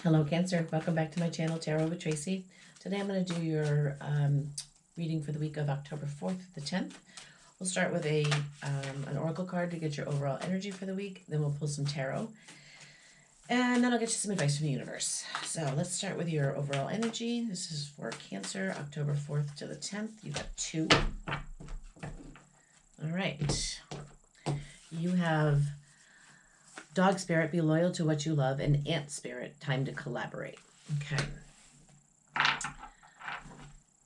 Hello, Cancer. Welcome back to my channel, Tarot with Tracy. Today I'm going to do your reading for the week of October 4th to the 10th. We'll start with an oracle card to get your overall energy for the week. Then we'll pull some tarot. And then I'll get you some advice from the universe. So let's start with your overall energy. This is for Cancer, October 4th to the 10th. You got 2. All right. You have Dog Spirit, be loyal to what you love, and Ant Spirit, time to collaborate. Okay.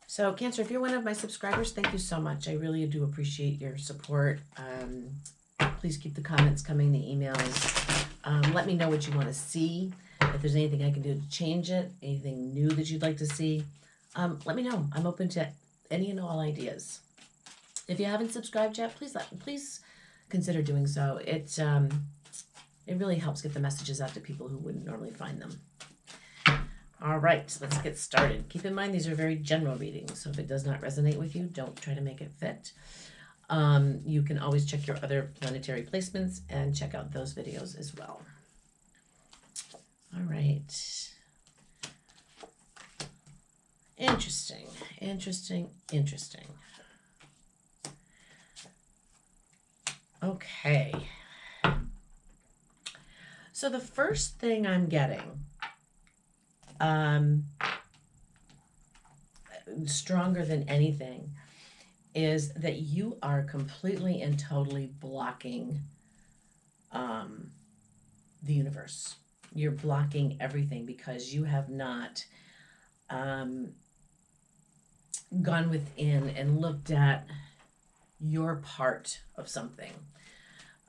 So, Cancer, if you're one of my subscribers, thank you so much. I really do appreciate your support. Please keep the comments coming, the emails. Let me know what you want to see. If there's anything I can do to change it, anything new that you'd like to see, let me know. I'm open to any and all ideas. If you haven't subscribed yet, please consider doing so. It really helps get the messages out to people who wouldn't normally find them. All right, let's get started. Keep in mind, these are very general readings, so if it does not resonate with you, don't try to make it fit. You can always check your other planetary placements and check out those videos as well. All right. Interesting, interesting, interesting. Okay. So the first thing I'm getting, stronger than anything, is that you are completely and totally blocking the universe. You're blocking everything because you have not gone within and looked at your part of something.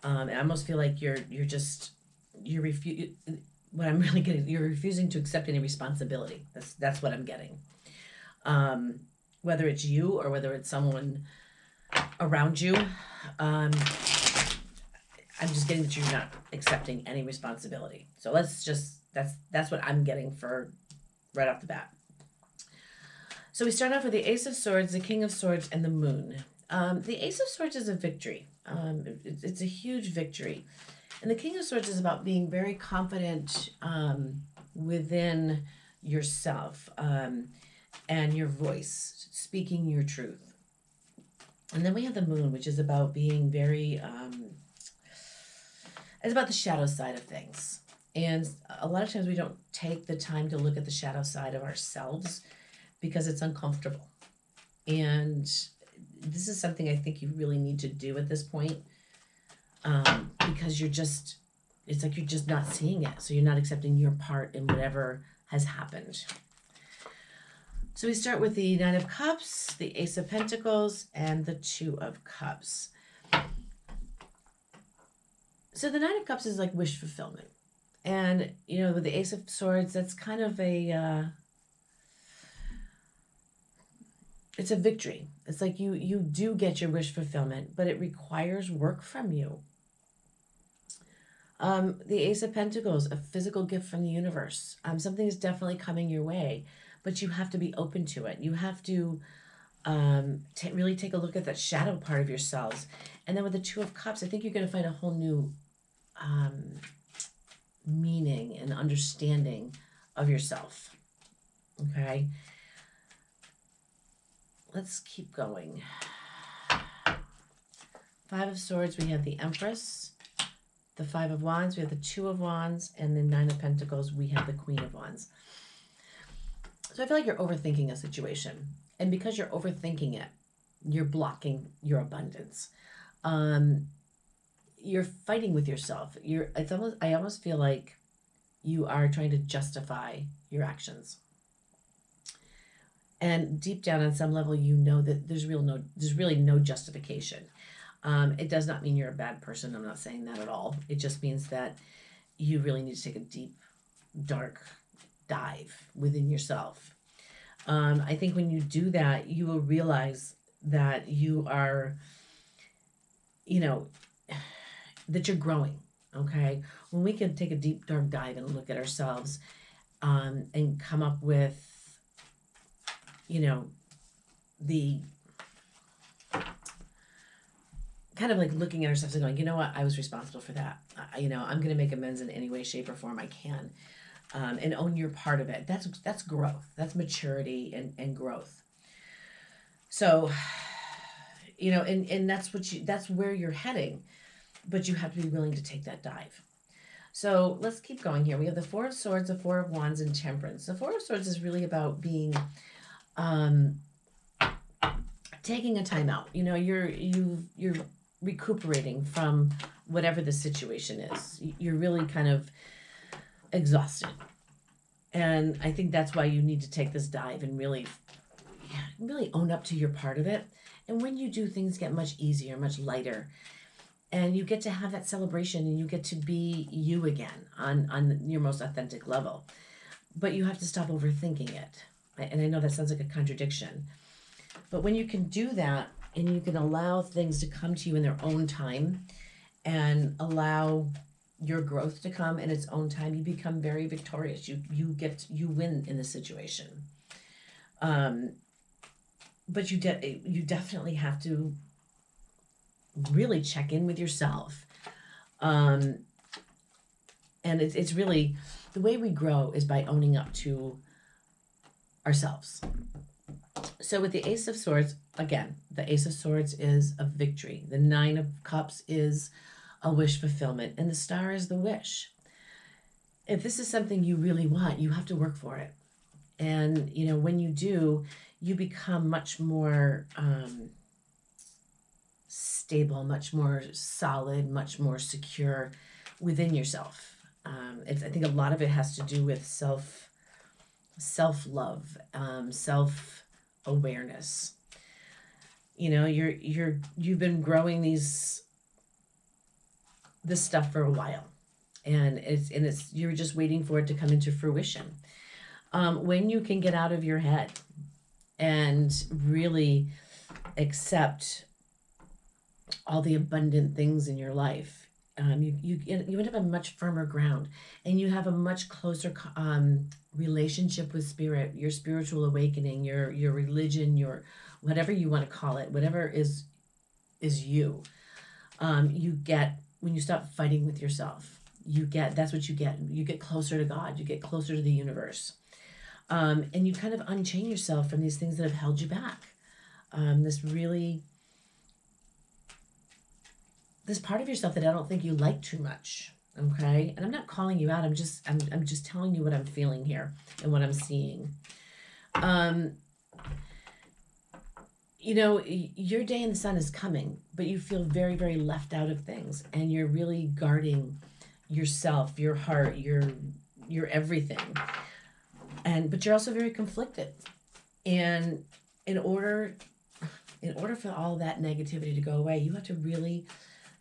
I almost feel like you're what I'm really getting, you're refusing to accept any responsibility. That's what I'm getting. Whether it's you or whether it's someone around you, I'm just getting that you're not accepting any responsibility. So that's what I'm getting for right off the bat. So we start off with the Ace of Swords, the King of Swords, and the Moon. The Ace of Swords is a victory. It's a huge victory. And the King of Swords is about being very confident within yourself and your voice, speaking your truth. And then we have the Moon, which is about being very, it's about the shadow side of things. And a lot of times we don't take the time to look at the shadow side of ourselves because it's uncomfortable. And this is something I think you really need to do at this point. Because it's like you're just not seeing it. So you're not accepting your part in whatever has happened. So we start with the Nine of Cups, the Ace of Pentacles, and the Two of Cups. So the Nine of Cups is like wish fulfillment. And, with the Ace of Swords, that's kind of it's a victory. It's like you do get your wish fulfillment, but it requires work from you. The Ace of Pentacles, a physical gift from the universe. Something is definitely coming your way, but you have to be open to it. You have to really take a look at that shadow part of yourselves. And then with the Two of Cups, I think you're going to find a whole new meaning and understanding of yourself. Okay? Let's keep going. Five of Swords, we have the Empress. The Five of Wands, we have the Two of Wands, and the Nine of Pentacles, we have the Queen of Wands. So I feel like you're overthinking a situation. And because you're overthinking it, you're blocking your abundance. You're fighting with yourself. I almost feel like you are trying to justify your actions. And deep down on some level, you know that there's really no justification. It does not mean you're a bad person. I'm not saying that at all. It just means that you really need to take a deep, dark dive within yourself. I think when you do that, you will realize that you are, that you're growing, okay? When we can take a deep, dark dive and look at ourselves and come up with, the kind of like looking at ourselves and going, you know what, I was responsible for that. I'm going to make amends in any way, shape, or form I can. and own your part of it. That's growth. That's maturity and growth. So, and that's where you're heading, but you have to be willing to take that dive. So let's keep going here. We have the Four of Swords, the Four of Wands, and Temperance. The Four of Swords is really about being, taking a time out. You're recuperating from whatever the situation is. You're really kind of exhausted, and I think that's why you need to take this dive and really own up to your part of it. And when you do, things get much easier, much lighter, and you get to have that celebration, and you get to be you again on your most authentic level. But you have to stop overthinking it. And I know that sounds like a contradiction, but when you can do that and you can allow things to come to you in their own time and allow your growth to come in its own time, you become very victorious. You win in the situation. But you definitely have to really check in with yourself. And it's really, the way we grow is by owning up to ourselves. So with the Ace of Swords, again, the Ace of Swords is a victory. The Nine of Cups is a wish fulfillment, and the Star is the wish. If this is something you really want, you have to work for it. And, when you do, you become much more stable, much more solid, much more secure within yourself. I think a lot of it has to do with self-love, self-awareness. You've been growing this stuff for a while, and you're just waiting for it to come into fruition. When you can get out of your head and really accept all the abundant things in your life, you end up on much firmer ground, and you have a much closer relationship with spirit, your spiritual awakening, your religion, your whatever you want to call it, whatever is you. You get, when you stop fighting with yourself, that's what you get. You get closer to God. You get closer to the universe. And you kind of unchain yourself from these things that have held you back. This part of yourself that I don't think you like too much. Okay. And I'm not calling you out. I'm just telling you what I'm feeling here and what I'm seeing. Your day in the sun is coming, but you feel very, very left out of things, and you're really guarding yourself, your heart, your everything. But you're also very conflicted. And in order for all that negativity to go away, you have to really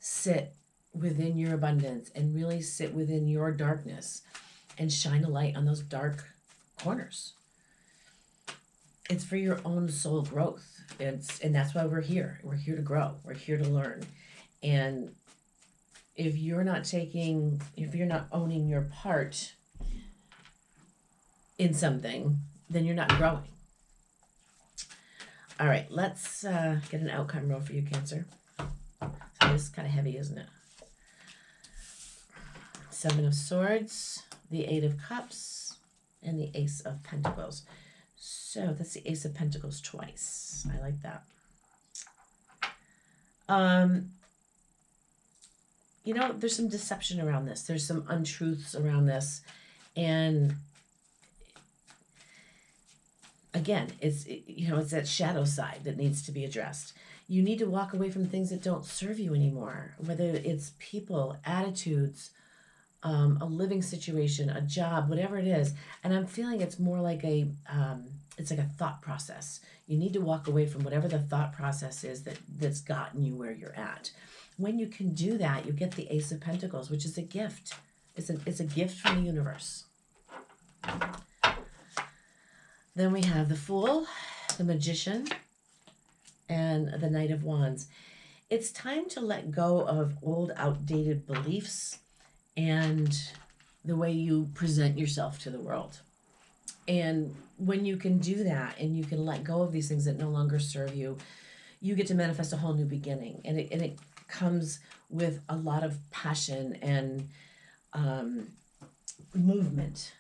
sit within your abundance and really sit within your darkness and shine a light on those dark corners. It's for your own soul growth. And that's why we're here. We're here to grow. We're here to learn. And if you're not owning your part in something, then you're not growing. All right, let's get an outcome roll for you, Cancer. So this is kind of heavy, isn't it? Seven of Swords, the Eight of Cups, and the Ace of Pentacles. So that's the Ace of Pentacles twice. I like that. There's some deception around this. There's some untruths around this. And again, it's that shadow side that needs to be addressed. You need to walk away from things that don't serve you anymore, whether it's people, attitudes, a living situation, a job, whatever it is. And I'm feeling it's more like it's like a thought process. You need to walk away from whatever the thought process is that's gotten you where you're at. When you can do that, you get the Ace of Pentacles, which is a gift. It's a gift from the universe. Then we have the Fool, the Magician, and the Knight of Wands. It's time to let go of old, outdated beliefs and the way you present yourself to the world. And when you can do that and you can let go of these things that no longer serve you, you get to manifest a whole new beginning. And it comes with a lot of passion and movement.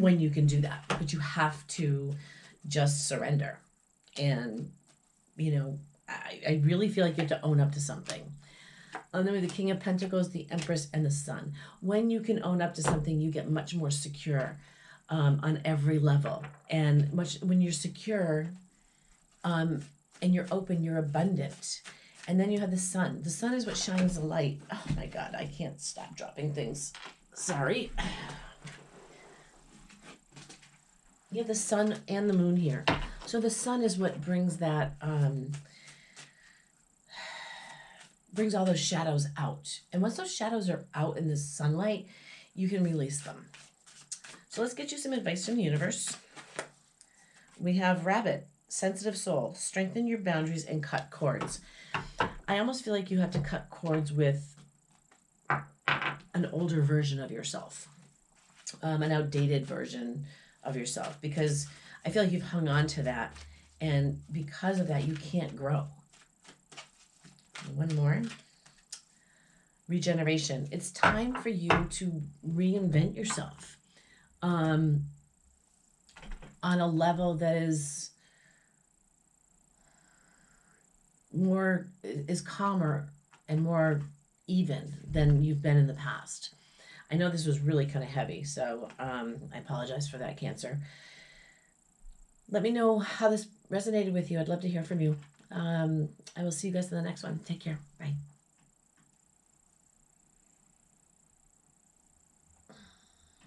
when you can do that. But you have to just surrender. And, you know, I really feel like you have to own up to something. And then with the King of Pentacles, the Empress, and the Sun. When you can own up to something, you get much more secure on every level. And when you're secure and you're open, you're abundant. And then you have the Sun. The Sun is what shines the light. Oh my God, I can't stop dropping things. Sorry. You have the Sun and the Moon here. So the Sun is what brings that, brings all those shadows out. And once those shadows are out in the sunlight, you can release them. So let's get you some advice from the universe. We have Rabbit, sensitive soul, strengthen your boundaries and cut cords. I almost feel like you have to cut cords with an older version of yourself, an outdated version of yourself, because I feel like you've hung on to that, and because of that, you can't grow. One more. Regeneration. It's time for you to reinvent yourself on a level that is calmer and more even than you've been in the past. I know this was really kind of heavy, so I apologize for that, Cancer. Let me know how this resonated with you. I'd love to hear from you. I will see you guys in the next one. Take care. Bye.